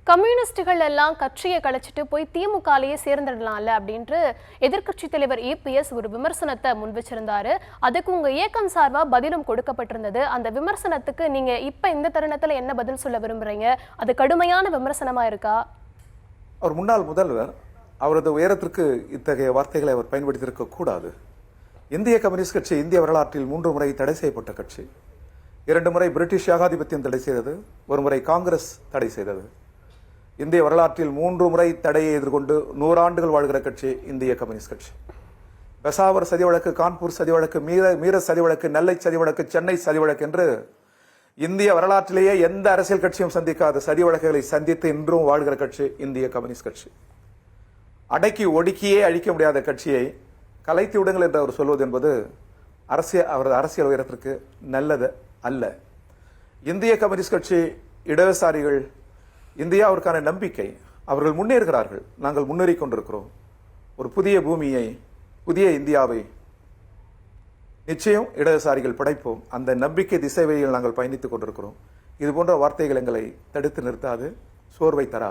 கம்யூனிஸ்டுகள் எல்லாம் கட்சியை கலைச்சிட்டு போய் திமுகலேயே சேர்ந்துடலாம்ல அப்படின்ட்டு எதிர்க்கட்சி தலைவர் EPS ஒரு விமர்சனத்தை முன் வச்சிருந்தாரு. அதுக்கு உங்க இயக்கம் சார்பா பதிலும் கொடுக்கப்பட்டிருந்தது. அந்த விமர்சனத்துக்கு நீங்க இப்ப இந்த தருணத்துல என்ன பதில் சொல்ல விரும்புறீங்க? அது கடுமையான விமர்சனமா இருக்கா? அவர் முன்னாள் முதல்வர், அவரது உயரத்திற்கு இத்தகைய வார்த்தைகளை அவர் பயன்படுத்தியிருக்க கூடாது. இந்திய கம்யூனிஸ்ட் கட்சி இந்திய வரலாற்றில் 3 முறை தடை செய்யப்பட்ட கட்சி. 2 முறை பிரிட்டிஷ் ஏகாதிபத்தியம் தடை செய்தது, 1 முறை காங்கிரஸ் தடை செய்தது. இந்திய வரலாற்றில் 3 முறை தடையை எதிர்கொண்டு 100 ஆண்டுகள் வாழ்கிற கட்சி இந்திய கம்யூனிஸ்ட் கட்சி. பெசாவர் சதி வழக்கு, கான்பூர் சதி வழக்கு, மீரட் சதி வழக்கு, நெல்லை சதி வழக்கு, சென்னை சதி வழக்கு என்று இந்திய வரலாற்றிலேயே எந்த அரசியல் கட்சியும் சந்திக்காத சதி வழக்குகளை சந்தித்து இன்றும் வாழ்கிற கட்சி இந்திய கம்யூனிஸ்ட் கட்சி. அடக்கி ஒடுக்கியே அழிக்க முடியாத கட்சியை கலைத்து விடுங்கள் என்று அவர் சொல்வது என்பது அவரது அரசியல் உயரத்திற்கு நல்லது அல்ல. இந்திய கம்யூனிஸ்ட் கட்சி இடதுசாரிகள் இந்தியாவிற்கான நம்பிக்கை. அவர்கள் முன்னேறுகிறார்கள், நாங்கள் முன்னேறிக் கொண்டிருக்கிறோம். ஒரு புதிய பூமியை, புதிய இந்தியாவை நிச்சயம் இடதுசாரிகள் படைப்போம். அந்த நம்பிக்கை திசை வழியில் நாங்கள் பயணித்துக் கொண்டிருக்கிறோம். இது போன்ற வார்த்தைகள் எங்களை தடுத்து நிறுத்தாது, சோர்வை தராது.